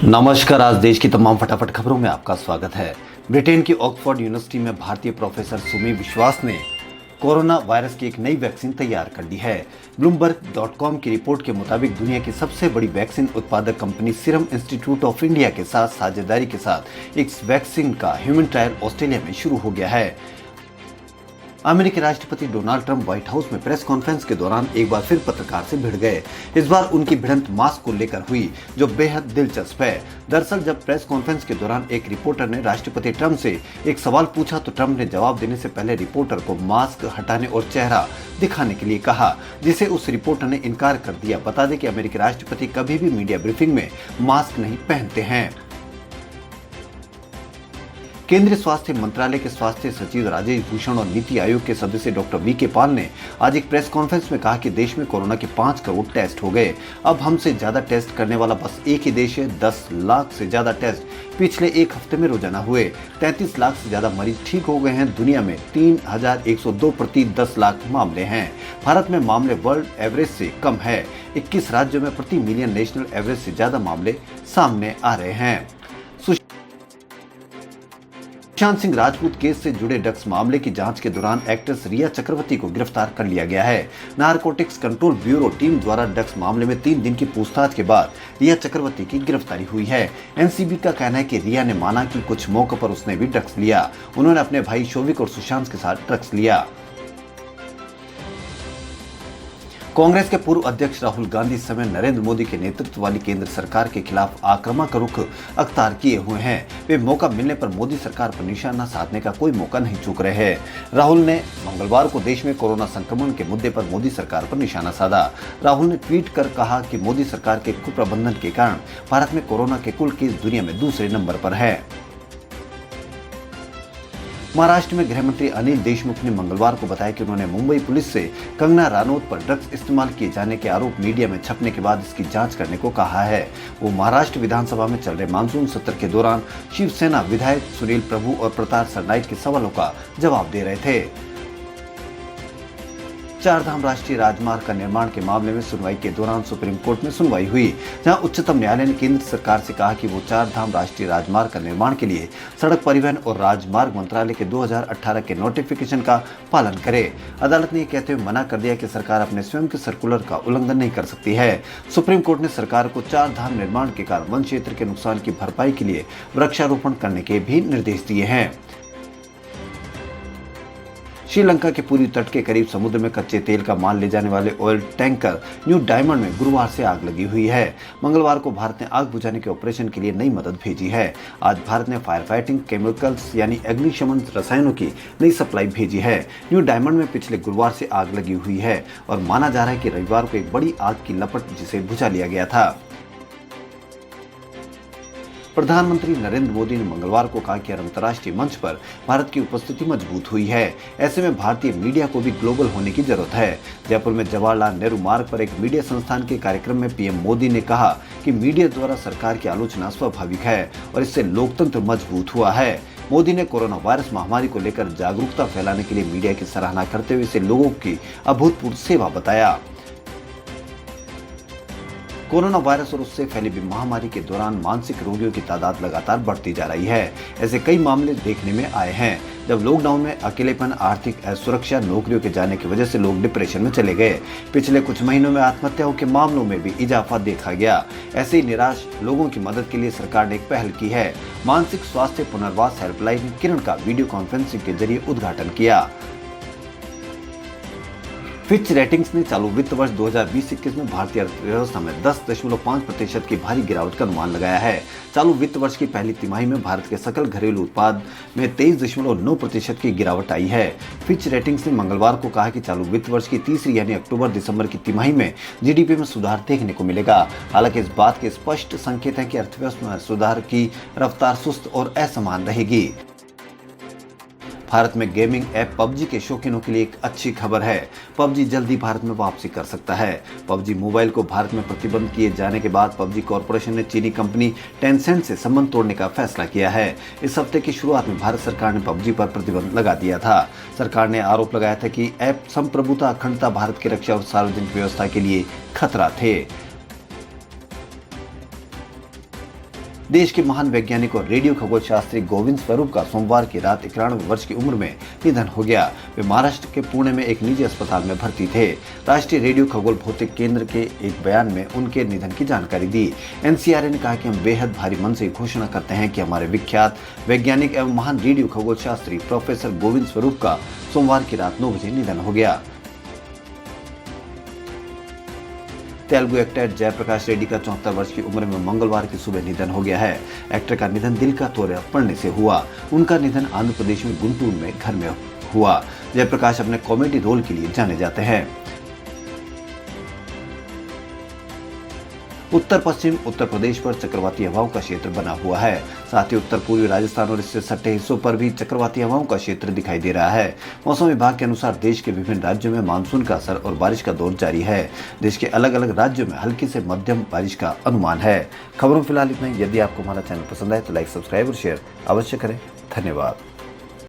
नमस्कार। आज देश की तमाम फटाफट खबरों में आपका स्वागत है। ब्रिटेन की ऑक्सफोर्ड यूनिवर्सिटी में भारतीय प्रोफेसर सुमी विश्वास ने कोरोना वायरस की एक नई वैक्सीन तैयार कर ली है। ब्लूमबर्ग.com की रिपोर्ट के मुताबिक दुनिया की सबसे बड़ी वैक्सीन उत्पादक company serum institute of India के साथ साझेदारी के साथ इस वैक्सीन का ह्यूमन ट्रायल ऑस्ट्रेलिया में शुरू हो गया है। अमेरिकी राष्ट्रपति डोनाल्ड ट्रंप व्हाइट हाउस में प्रेस कॉन्फ्रेंस के दौरान एक बार फिर पत्रकार से भिड़ गए। इस बार उनकी भिड़ंत मास्क को लेकर हुई, जो बेहद दिलचस्प है। दरअसल जब प्रेस कॉन्फ्रेंस के दौरान एक रिपोर्टर ने राष्ट्रपति ट्रंप से एक सवाल पूछा तो ट्रंप ने जवाब देने से पहले रिपोर्टर को मास्क हटाने और चेहरा दिखाने के लिए कहा, जिसे उस रिपोर्टर ने इनकार कर दिया। बता दें कि अमेरिकी राष्ट्रपति कभी भी मीडिया ब्रीफिंग में मास्क नहीं पहनते हैं। केंद्रीय स्वास्थ्य मंत्रालय के स्वास्थ्य सचिव राजेश भूषण और नीति आयोग के सदस्य डॉक्टर वी.के. पॉल ने आज एक प्रेस कॉन्फ्रेंस में कहा कि देश में कोरोना के 5 करोड़ टेस्ट हो गए। अब हमसे ज्यादा टेस्ट करने वाला बस एक ही देश है। 10 लाख से ज्यादा टेस्ट पिछले एक हफ्ते में रोजाना हुए। 33 लाख से ज्यादा मरीज ठीक हो गए हैं। दुनिया में 3102 प्रति 10 लाख मामले हैं। भारत में मामले वर्ल्ड एवरेज से कम है। 21 राज्यों में प्रति मिलियन नेशनल एवरेज से ज्यादा मामले सामने आ रहे हैं। सुशांत सिंह राजपूत केस से जुड़े ड्रग्स मामले की जांच के दौरान एक्ट्रेस रिया चक्रवर्ती को गिरफ्तार कर लिया गया है। नारकोटिक्स कंट्रोल ब्यूरो टीम द्वारा ड्रग्स मामले में 3 दिन की पूछताछ के बाद रिया चक्रवर्ती की गिरफ्तारी हुई है। एनसीबी का कहना है कि रिया ने माना कि कुछ मौकों पर उसने भी ड्रग्स लिया। उन्होंने अपने भाई शोविक और सुशांत के साथ ड्रग्स लिया। कांग्रेस के पूर्व अध्यक्ष राहुल गांधी इस समय नरेंद्र मोदी के नेतृत्व वाली केंद्र सरकार के खिलाफ आक्रामक रुख अख्तियार किए हुए हैं। वे मौका मिलने पर मोदी सरकार पर निशाना साधने का कोई मौका नहीं चूक रहे हैं। राहुल ने मंगलवार को देश में कोरोना संक्रमण के मुद्दे पर मोदी सरकार पर निशाना साधा। राहुल ने ट्वीट कर कहा कि मोदी सरकार के कुप्रबंधन के कारण भारत में कोरोना के कुल केस दुनिया में दूसरे नंबर पर है। महाराष्ट्र में गृह मंत्री अनिल देशमुख ने मंगलवार को बताया कि उन्होंने मुंबई पुलिस से कंगना रानौत पर ड्रग्स इस्तेमाल किए जाने के आरोप मीडिया में छपने के बाद इसकी जांच करने को कहा है। वो महाराष्ट्र विधानसभा में चल रहे मानसून सत्र के दौरान शिवसेना विधायक सुनील प्रभु और प्रताप सरनाईक के सवालों का जवाब दे रहे थे। चारधाम राष्ट्रीय राजमार्ग का निर्माण के मामले में सुनवाई के दौरान सुप्रीम कोर्ट में सुनवाई हुई, जहां उच्चतम न्यायालय ने केंद्र सरकार से कहा कि वो चारधाम राष्ट्रीय राजमार्ग का निर्माण के लिए सड़क परिवहन और राजमार्ग मंत्रालय के 2018 के नोटिफिकेशन का पालन करे। अदालत ने यह कहते हुए मना कर दिया कि सरकार अपने स्वयं के सर्कुलर का उल्लंघन नहीं कर सकती है। सुप्रीम कोर्ट ने सरकार को चारधाम निर्माण के कारण वन क्षेत्र के नुकसान की भरपाई के लिए वृक्षारोपण करने के भी निर्देश दिए हैं। श्रीलंका के पूर्वी तट के करीब समुद्र में कच्चे तेल का माल ले जाने वाले ऑयल टैंकर न्यू डायमंड में गुरुवार से आग लगी हुई है। मंगलवार को भारत ने आग बुझाने के ऑपरेशन के लिए नई मदद भेजी है। आज भारत ने फायर फाइटिंग केमिकल्स यानी अग्निशमन रसायनों की नई सप्लाई भेजी है। न्यू डायमंड में पिछले गुरुवार से आग लगी हुई है और माना जा रहा है कि रविवार को एक बड़ी आग की लपट जिसे बुझा लिया गया था। प्रधानमंत्री नरेंद्र मोदी ने मंगलवार को कहा कि अंतर्राष्ट्रीय मंच पर भारत की उपस्थिति मजबूत हुई है। ऐसे में भारतीय मीडिया को भी ग्लोबल होने की जरूरत है। जयपुर में जवाहरलाल नेहरू मार्ग पर एक मीडिया संस्थान के कार्यक्रम में पीएम मोदी ने कहा कि मीडिया द्वारा सरकार की आलोचना स्वाभाविक है और इससे लोकतंत्र मजबूत हुआ है। मोदी ने कोरोना वायरस महामारी को लेकर जागरूकता फैलाने के लिए मीडिया की सराहना करते हुए इसे लोगों की अभूतपूर्व सेवा बताया। कोरोना वायरस और उससे फैली महामारी के दौरान मानसिक रोगियों की तादाद लगातार बढ़ती जा रही है। ऐसे कई मामले देखने में आए हैं जब लॉकडाउन में अकेलेपन, आर्थिक असुरक्षा, नौकरियों के जाने की वजह से लोग डिप्रेशन में चले गए। पिछले कुछ महीनों में आत्महत्याओं के मामलों में भी इजाफा देखा गया। ऐसे ही निराश लोगों की मदद के लिए सरकार ने एक पहल की है। मानसिक स्वास्थ्य पुनर्वास हेल्पलाइन किरण का वीडियो कॉन्फ्रेंसिंग के जरिए उद्घाटन किया। फिच रेटिंग्स ने चालू वित्त वर्ष 2020-21 में भारतीय अर्थव्यवस्था में 10.5% की भारी गिरावट का अनुमान लगाया है। चालू वित्त वर्ष की पहली तिमाही में भारत के सकल घरेलू उत्पाद में 23.9% की गिरावट आई है। फिच रेटिंग्स ने मंगलवार को कहा कि चालू वित्त वर्ष की तीसरी यानी अक्टूबर-दिसंबर की तिमाही में जीडीपी में सुधार देखने को मिलेगा। हालांकि इस बात के स्पष्ट संकेत है कि अर्थव्यवस्था में सुधार की रफ्तार सुस्त और असमान रहेगी। भारत में गेमिंग ऐप पबजी के शौकीनों के लिए एक अच्छी खबर है। पबजी जल्दी भारत में वापसी कर सकता है। पबजी मोबाइल को भारत में प्रतिबंध किए जाने के बाद पबजी कॉरपोरेशन ने चीनी कंपनी टेंसेंट से संबंध तोड़ने का फैसला किया है। इस हफ्ते की शुरुआत में भारत सरकार ने पबजी पर प्रतिबंध लगा दिया था। सरकार ने आरोप लगाया था कि ऐप संप्रभुता, अखंडता, भारत की रक्षा और सार्वजनिक व्यवस्था के लिए खतरा थे। देश के महान वैज्ञानिक और रेडियो खगोल शास्त्री गोविंद स्वरूप का सोमवार की रात 91 वर्ष की उम्र में निधन हो गया। वे महाराष्ट्र के पुणे में एक निजी अस्पताल में भर्ती थे। राष्ट्रीय रेडियो खगोल भौतिक केंद्र के एक बयान में उनके निधन की जानकारी दी। एनसीआरए ने कहा कि हम बेहद भारी मन से घोषणा करते हैं कि हमारे विख्यात वैज्ञानिक एवं महान रेडियो खगोल शास्त्री प्रोफेसर गोविंद स्वरूप का सोमवार की रात 9 बजे निधन हो गया। तेलुगु एक्टर जयप्रकाश रेड्डी का 74 वर्ष की उम्र में मंगलवार की सुबह निधन हो गया है। एक्टर का निधन दिल का दौरा पड़ने से हुआ। उनका निधन आंध्र प्रदेश में गुंटूर में घर में हुआ। जयप्रकाश अपने कॉमेडी रोल के लिए जाने जाते हैं। उत्तर पश्चिम उत्तर प्रदेश पर चक्रवाती हवाओं का क्षेत्र बना हुआ है। साथ ही उत्तर पूर्वी राजस्थान और इससे सटे हिस्सों पर भी चक्रवाती हवाओं का क्षेत्र दिखाई दे रहा है। मौसम विभाग के अनुसार देश के विभिन्न राज्यों में मानसून का असर और बारिश का दौर जारी है। देश के अलग अलग राज्यों में हल्की से मध्यम बारिश का अनुमान है। खबरों फिलहाल इतना ही। यदि आपको हमारा चैनल पसंद आए तो लाइक, सब्सक्राइब और शेयर अवश्य करें। धन्यवाद।